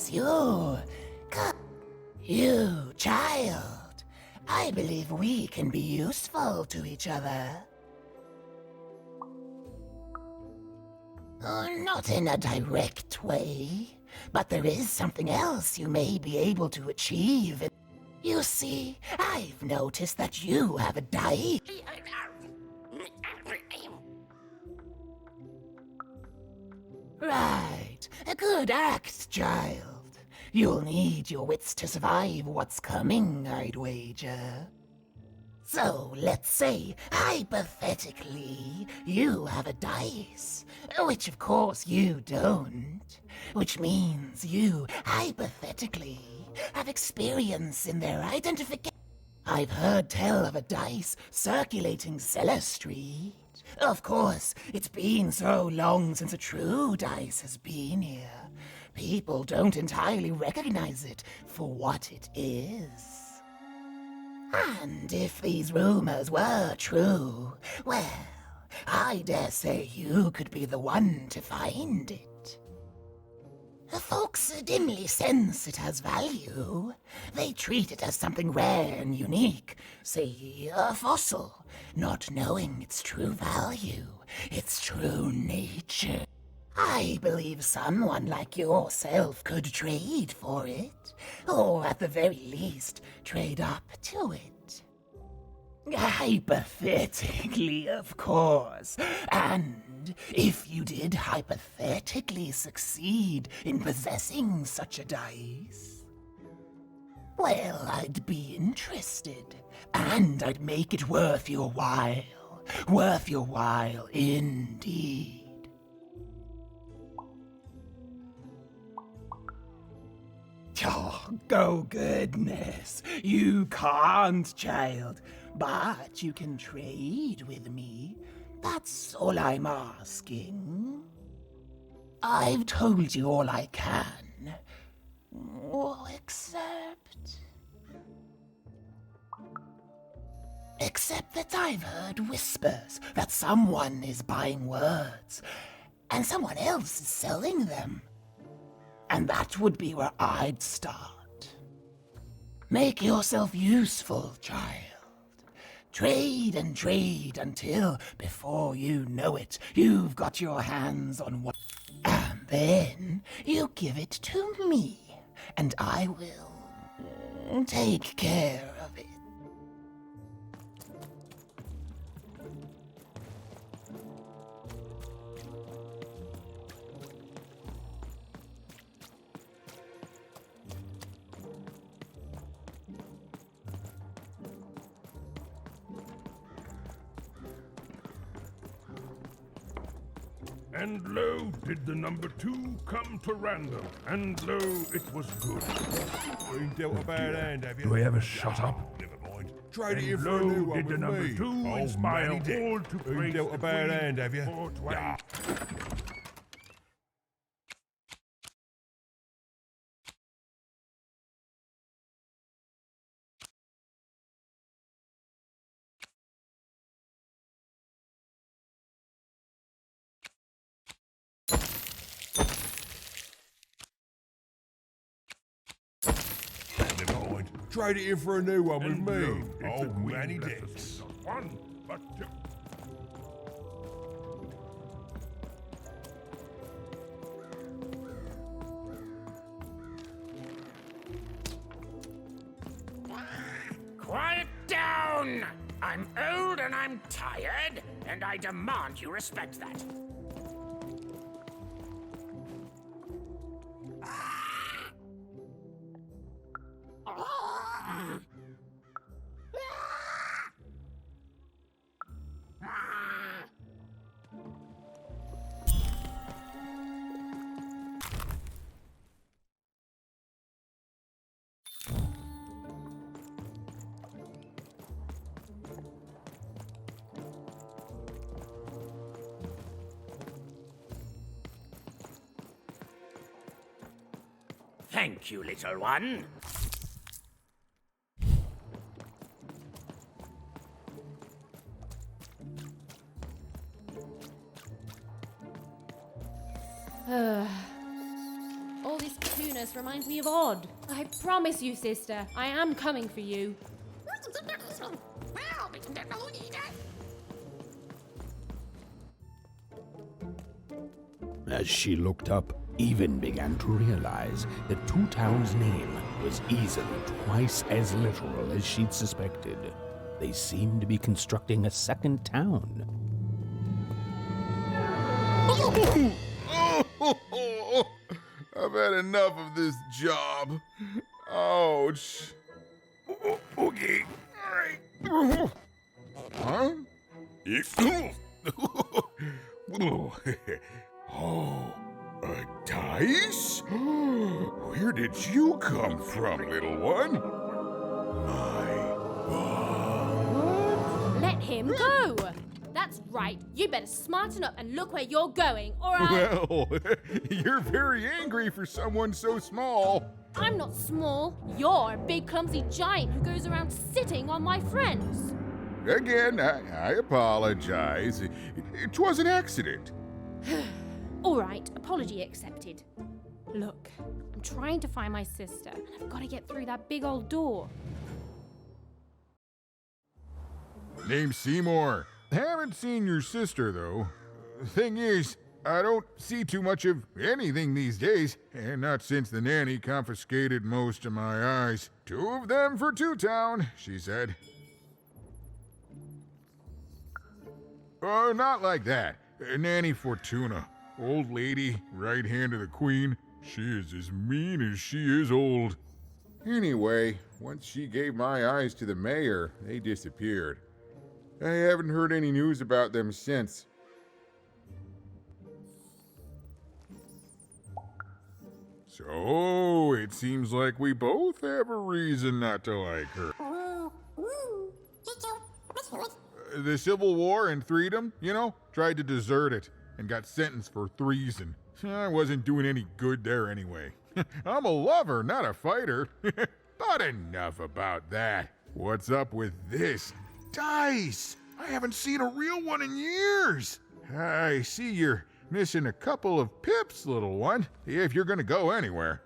yes, you. Come, you, child. I believe we can be useful to each other. Not in a direct way, but there is something else you may be able to achieve. You see, I've noticed that you have a die. Right, a good act, child. You'll need your wits to survive what's coming, I'd wager. So, let's say, hypothetically, you have a dice, which of course you don't, which means you, hypothetically, have experience in their identification. I've heard tell of a dice circulating Cellar Street. Of course, it's been so long since a true dice has been here. People don't entirely recognize it for what it is. And if these rumors were true, well, I dare say you could be the one to find it. Folks dimly sense it has value. They treat it as something rare and unique, say a fossil, not knowing its true value, its true nature. I believe someone like yourself could trade for it, or at the very least, trade up to it. Hypothetically, of course, and if you did hypothetically succeed in possessing such a dice, well, I'd be interested, and I'd make it worth your while indeed. Oh, goodness, you can't, child, but you can trade with me. That's all I'm asking. I've told you all I can. Except that I've heard whispers that someone is buying words, and someone else is selling them. And that would be where I'd start. Make yourself useful, child. Trade and trade until, before you know it, you've got your hands on one. And then you give it to me, and I will take care of it. And lo, did the number 2 come to random, and lo, it was good. You dealt a bad hand, have you? Do I ever shut up? Never mind. Trade it And in for a new lo, one did the with number me. 2 Oh, inspire Manny Dick. all to You praise dealt a the bad Queen hand, have you? for twang. Yeah. Never mind. Trade it in for a new one with And me. lo, did the Oh, Queen Manny let Dick. us see not one, but 2. Quiet down! I'm old and I'm tired, and I demand you respect that. Thank you, little one. All these cartoonist reminds me of Odd. I promise you, sister, I am coming for you. As she looked up, Even began to realize that Two Town's name was easily twice as literal as she'd suspected. They seemed to be constructing a second town. I've had enough of this job. Ouch. Okay. All right. Huh? Oh, a dice? Where did you come from, little one? My God. Let him go! That's right. You better smarten up and look where you're going, or I... Well, you're very angry for someone so small. I'm not small. You're a big clumsy giant who goes around sitting on my friends. Again, I apologize. It was an accident. All right, apology accepted. Look, I'm trying to find my sister, and I've got to get through that big old door. Name's Seymour. Haven't seen your sister, though. Thing is, I don't see too much of anything these days, and not since the nanny confiscated most of my eyes. 2 of them for Two Town, she said. Oh, not like that. Nanny Fortuna. Old lady, right hand of the queen. She is as mean as she is old. Anyway, once she gave my eyes to the mayor, they disappeared. I haven't heard any news about them since. So, it seems like we both have a reason not to like her. The Civil War and freedom, you know, tried to desert it and got sentenced for treason. I wasn't doing any good there anyway. I'm a lover, not a fighter. But enough about that. What's up with this? Dice! I haven't seen a real one in years. I see you're missing a couple of pips, little one, if you're gonna go anywhere.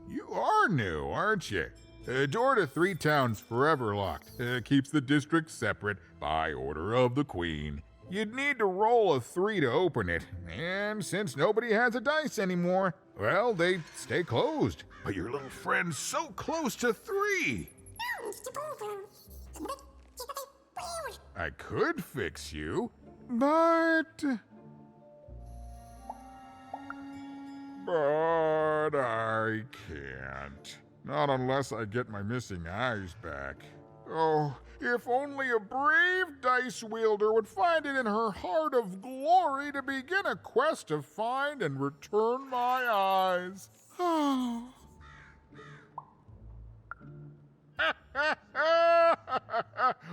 You are new, aren't you? Door to 3 Towns forever locked. Keeps the district separate by order of the queen. You'd need to roll a 3 to open it, and since nobody has a dice anymore, well, they stay closed. But your little friend's so close to 3. I could fix you, but I can't. Not unless I get my missing eyes back. Oh, if only a brave dice wielder would find it in her heart of glory to begin a quest to find and return my eyes.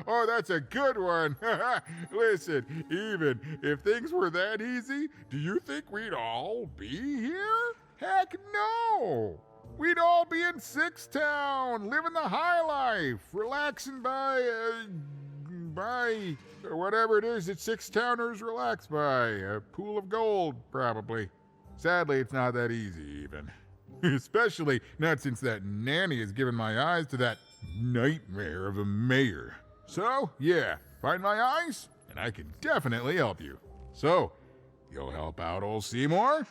Oh, that's a good one. Listen, even if things were that easy, do you think we'd all be here? Heck no! We'd all be in 6 Town, living the high life, relaxing by whatever it is that 6 Towners relax by. A pool of gold, probably. Sadly, it's not that easy, even. Especially not since that nanny has given my eyes to that nightmare of a mayor. So, yeah, find my eyes, and I can definitely help you. So, you'll help out old Seymour?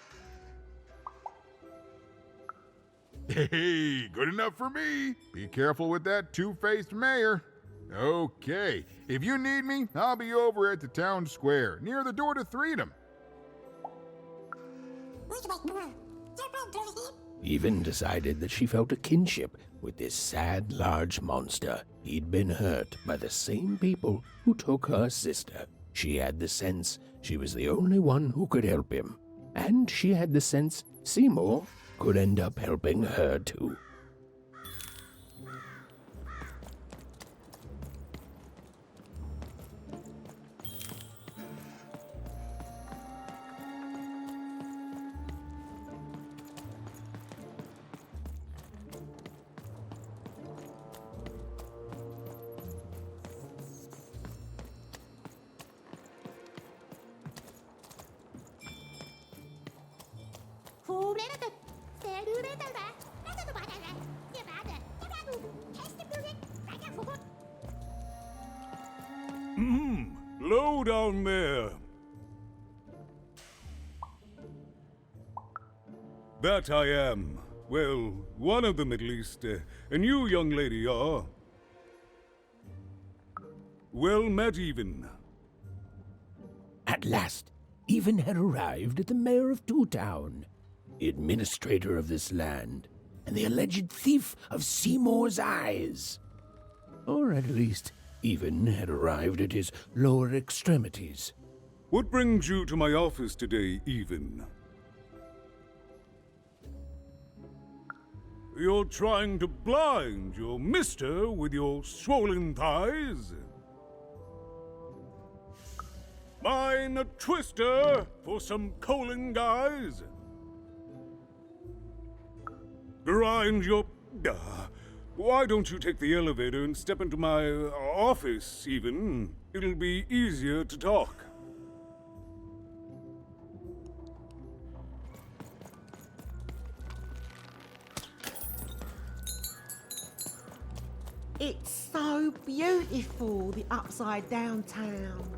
Hey, good enough for me. Be careful with that two-faced mayor. Okay, if you need me, I'll be over at the town square, near the door to Freedom. Even decided that she felt a kinship with this sad, large monster. He'd been hurt by the same people who took her sister. She had the sense she was the only one who could help him. And she had the sense Seymour could end up helping her too. Low down there. That I am. Well, one of them at least. And you, young lady, are... well met, even. At last, Even had arrived at the mayor of Two Town, the administrator of this land, and the alleged thief of Seymour's eyes. Or at least, Even had arrived at his lower extremities. What brings you to my office today, Even? You're trying to blind your mister with your swollen thighs? Mine a twister for some colon guys? Grind your... why don't you take the elevator and step into my office, Even? It'll be easier to talk. It's so beautiful, the upside down town.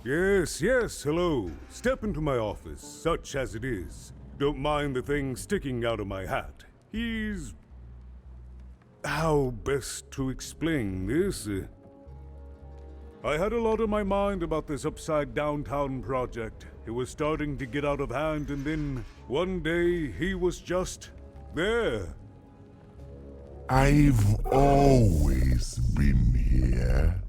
Yes, yes, hello. Step into my office, such as it is. Don't mind the thing sticking out of my hat. He's... how best to explain this? I had a lot on my mind about this upside downtown project. It was starting to get out of hand, and then one day he was just there. I've always been here.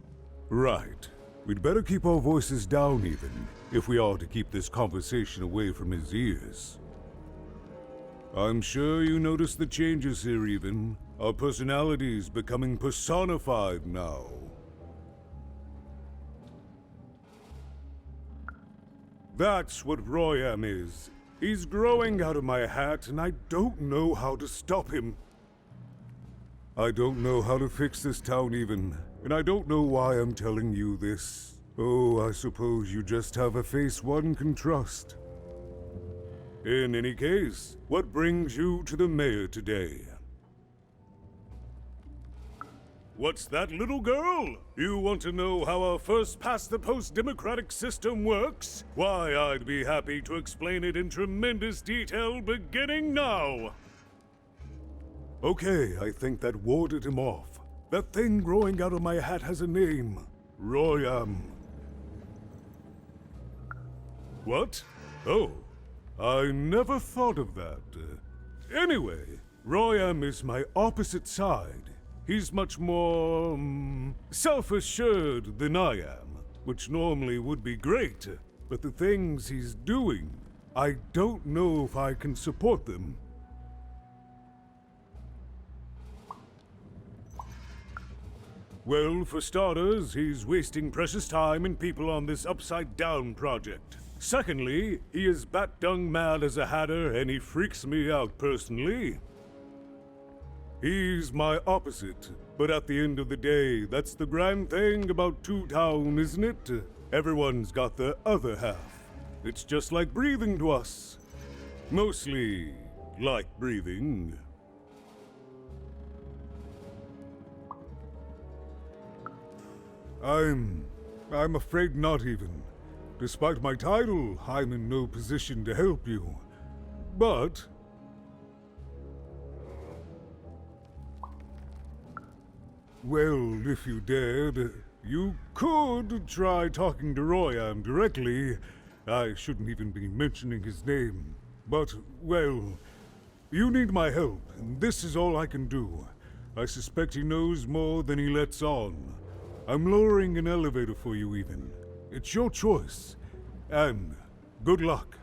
Right. We'd better keep our voices down, Even, if we are to keep this conversation away from his ears. I'm sure you noticed the changes here, Even. Our personalities becoming personified now. That's what Royam is. He's growing out of my hat, and I don't know how to stop him. I don't know how to fix this town, Even, and I don't know why I'm telling you this. Oh, I suppose you just have a face one can trust. In any case, what brings you to the mayor today? What's that, little girl? You want to know how our first-past-the-post democratic system works? Why, I'd be happy to explain it in tremendous detail beginning now. Okay, I think that warded him off. That thing growing out of my hat has a name. Royam. What? Oh, I never thought of that. Anyway, Royam is my opposite side. He's much more, self-assured than I am, which normally would be great, but the things he's doing, I don't know if I can support them. Well, for starters, he's wasting precious time and people on this upside-down project. Secondly, he is bat-dung mad as a hatter, and he freaks me out personally. He's my opposite, but at the end of the day, that's the grand thing about Two Town, isn't it? Everyone's got the other half. It's just like breathing to us. Mostly like breathing. I'm afraid not, Even. Despite my title, I'm in no position to help you. But... well, if you dared, you could try talking to Royam directly. I shouldn't even be mentioning his name. But, well, you need my help, and this is all I can do. I suspect he knows more than he lets on. I'm lowering an elevator for you, Even. It's your choice. And good luck.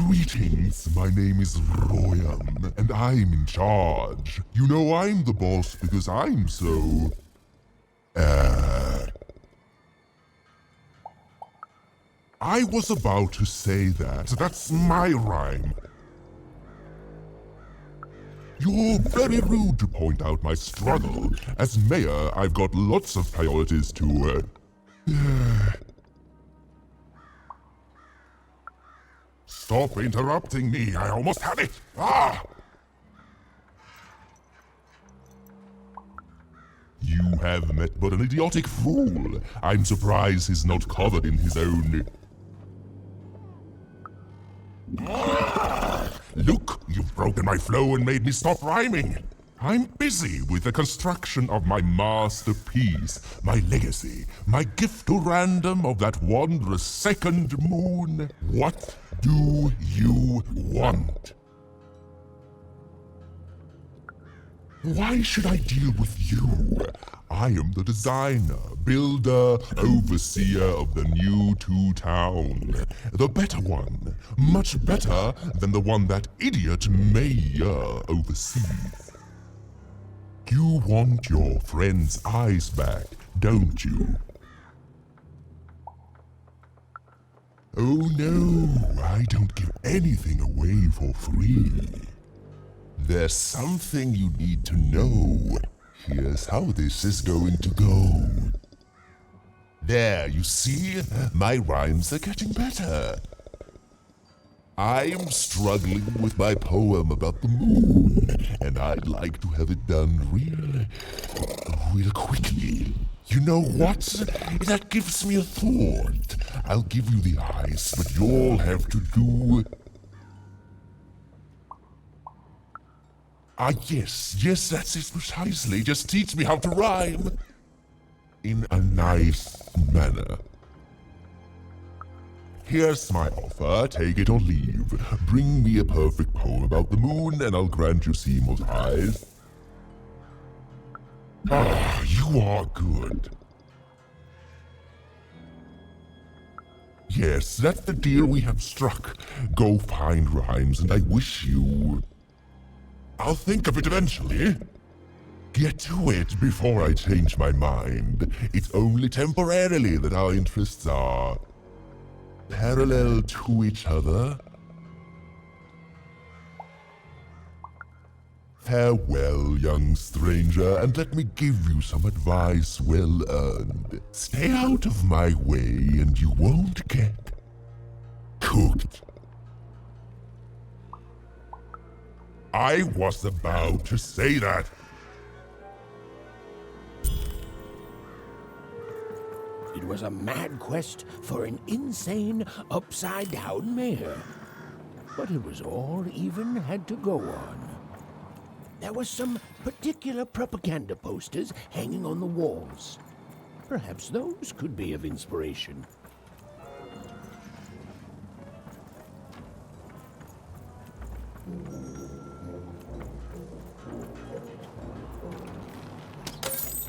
Greetings, my name is Royan, and I'm in charge. You know I'm the boss because I'm so... I was about to say that. That's my rhyme. You're very rude to point out my struggle. As mayor, I've got lots of priorities to, Stop interrupting me. I almost had it. Ah! You have met but an idiotic fool. I'm surprised he's not covered in his own... Look, you've broken my flow and made me stop rhyming. I'm busy with the construction of my masterpiece, my legacy, my gift to random of that wondrous second moon. What do you want? Why should I deal with you? I am the designer, builder, overseer of the new two-town. The better one. Much better than the one that idiot mayor oversees. You want your friend's eyes back, don't you? Oh no, I don't give anything away for free. There's something you need to know. Here's how this is going to go. There, you see? My rhymes are getting better. I'm struggling with my poem about the moon, and I'd like to have it done real quickly. You know what? That gives me a thought. I'll give you the eyes, but you'll have to do... yes, that's it precisely. Just teach me how to rhyme. In a nice manner. Here's my offer, take it or leave. Bring me a perfect poem about the moon and I'll grant you Seymour's eyes. Ah, you are good. Yes, that's the deal we have struck. Go find rhymes and I wish you... I'll think of it eventually. Get to it before I change my mind. It's only temporarily that our interests are... parallel to each other. Farewell, young stranger, and let me give you some advice well earned. Stay out of my way and you won't get cooked. I was about to say that. It was a mad quest for an insane, upside-down mayor. But it was all even had to go on. There were some particular propaganda posters hanging on the walls. Perhaps those could be of inspiration.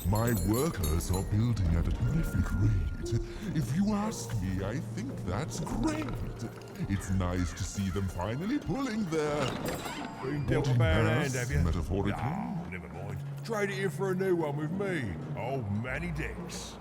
My workers are building at a terrific rate. If you ask me, I think that's great. It's nice to see them finally pulling their... Been dealt a bad hand, have you? Metaphorically. Oh, never mind. Trade it in for a new one with me. Old Manny Dix.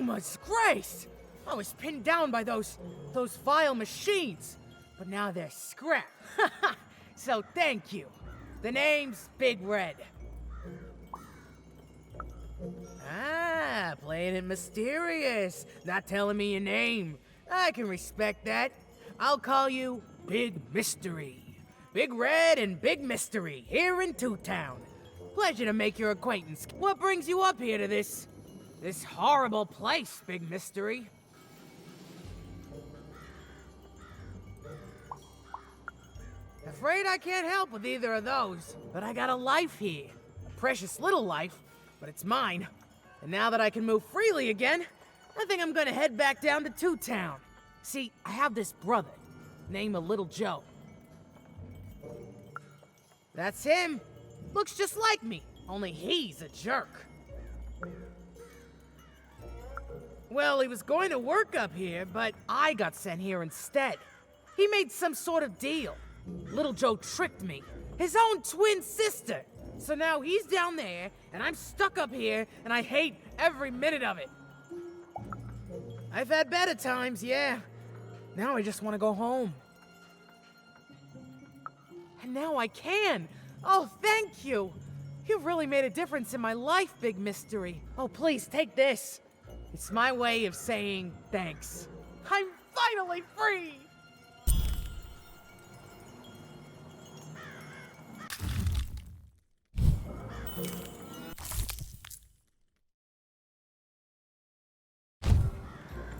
Rimas, grace! I was pinned down by those vile machines, but now they're scrap. So thank you. The name's Big Red. Ah, playing it mysterious, not telling me your name. I can respect that. I'll call you Big Mystery. Big Red and Big Mystery, here in Two Town. Pleasure to make your acquaintance. What brings you up here to this horrible place, Big Mystery? Afraid I can't help with either of those, but I got a life here. A precious little life, but it's mine. And now that I can move freely again, I think I'm gonna head back down to Two Town. See, I have this brother, named Little Joe. That's him. Looks just like me, only he's a jerk. Well, he was going to work up here, but I got sent here instead. He made some sort of deal. Little Joe tricked me, his own twin sister. So now he's down there, and I'm stuck up here, and I hate every minute of it. I've had better times, yeah. Now I just want to go home. And now I can. Oh, thank you. You've really made a difference in my life, Big Mystery. Oh, please, take this. It's my way of saying thanks. I'm finally free!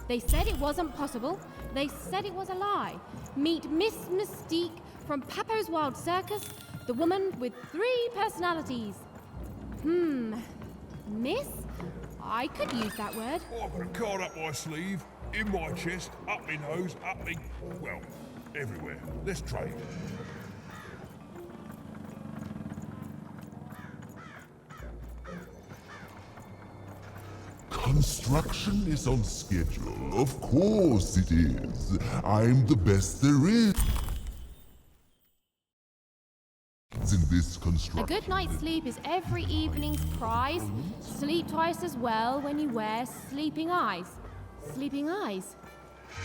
They said it wasn't possible. They said it was a lie. Meet Miss Mystique from Papo's Wild Circus, the woman with 3 personalities. Miss? I could use that word. I've got a card up my sleeve, in my chest, up my nose, up me... well, everywhere. Let's trade. Construction is on schedule. Of course it is. I'm the best there is in this construction. A good night's sleep is every evening's prize. Sleep twice as well when you wear sleeping eyes. Sleeping eyes?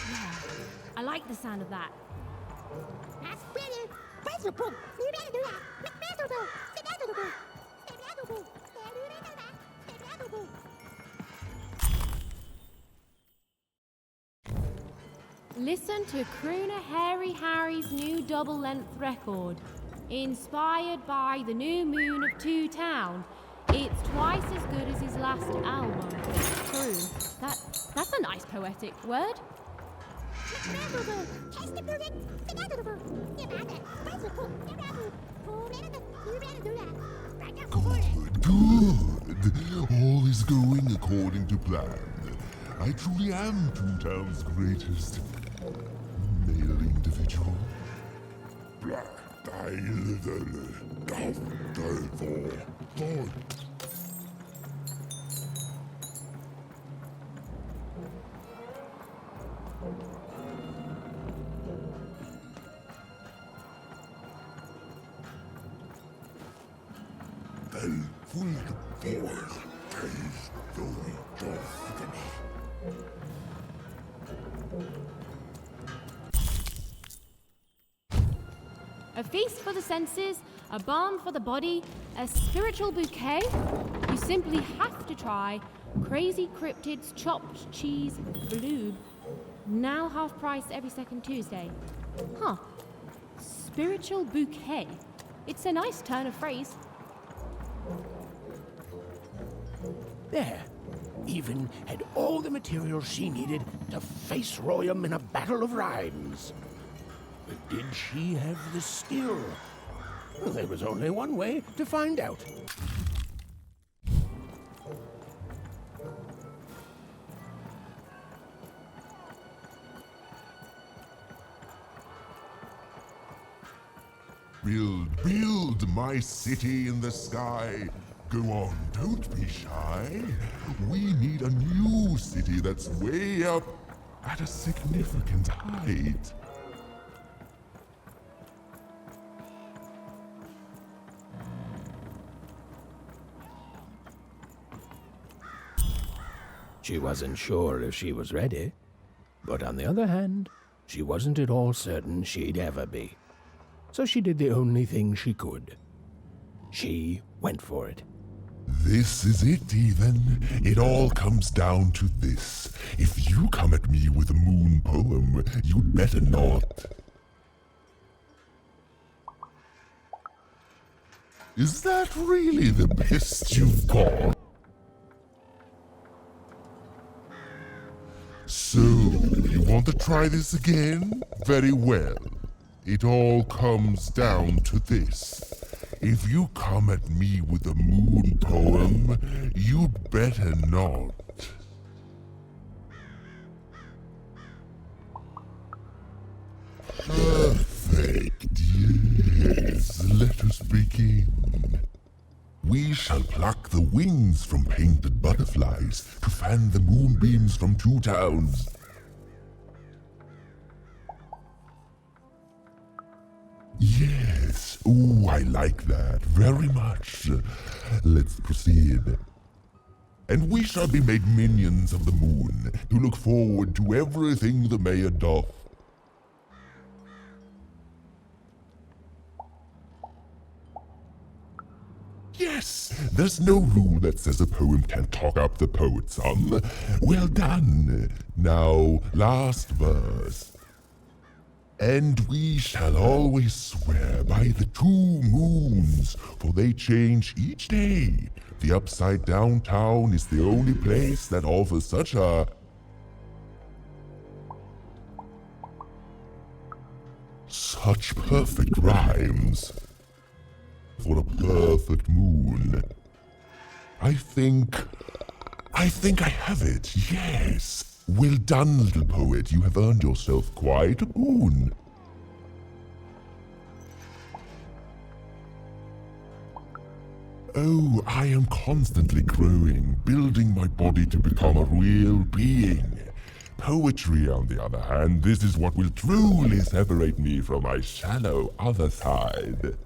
Yeah, I like the sound of that. Listen to crooner Hairy Harry's new double-length record. Inspired by the new moon of Two Town. It's twice as good as his last album. Croon. That's a nice poetic word. Good. All is going according to plan. I truly am Two Town's greatest male individual. A feast for the senses, a balm for the body, a spiritual bouquet. You simply have to try Crazy Cryptid's chopped cheese bloob. Now half price every second Tuesday. Huh. Spiritual bouquet. It's a nice turn of phrase. There. Even had all the material she needed to face Royum in a battle of rhymes. But did she have the skill? Well, there was only one way to find out. Build my city in the sky. Go on, don't be shy. We need a new city that's way up at a significant height. She wasn't sure if she was ready, but on the other hand, she wasn't at all certain she'd ever be. So she did the only thing she could. She went for it. This is it, even. It all comes down to this. If you come at me with a moon poem, you'd better not. Is that really the best you've got? So, you want to try this again? Very well. It all comes down to this. If you come at me with a moon poem, you'd better not. Perfect, yes. Let us begin. We shall pluck the wings from painted butterflies to fan the moonbeams from two towns. Yes, ooh, I like that very much. Let's proceed. And we shall be made minions of the moon to look forward to everything the mayor doth. Yes, there's no rule that says a poem can't talk up the poet some. Well done. Now, last verse. And we shall always swear by the 2 moons, for they change each day. The upside down town is the only place that offers such a... such perfect rhymes. For a perfect moon. I think I have it, yes. Well done, little poet. You have earned yourself quite a boon. Oh, I am constantly growing, building my body to become a real being. Poetry, on the other hand, this is what will truly separate me from my shallow other side.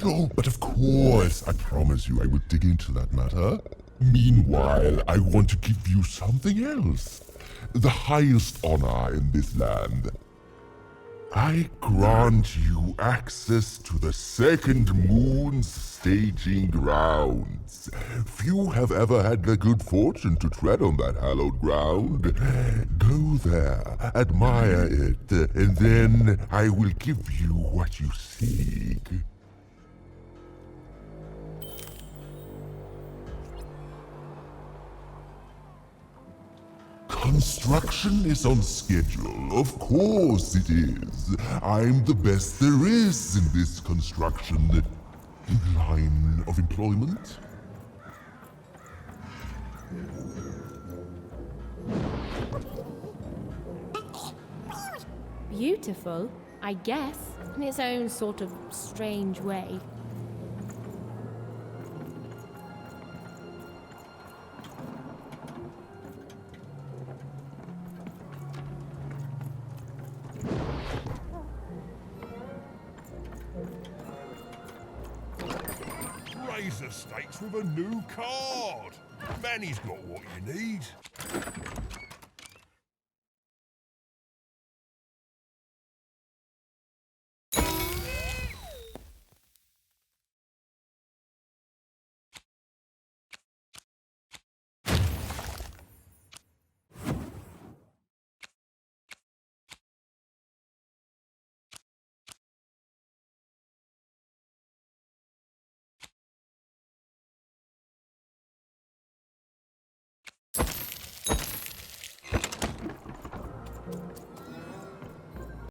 Oh, but of course, I promise you I will dig into that matter. Meanwhile, I want to give you something else. The highest honor in this land. I grant you access to the second moon's staging grounds. Few have ever had the good fortune to tread on that hallowed ground. Go there, admire it, and then I will give you what you seek. Construction is on schedule, of course it is. I'm the best there is in this construction line of employment. Beautiful, I guess, in its own sort of strange way. Razor stakes with a new card. Manny's got what you need.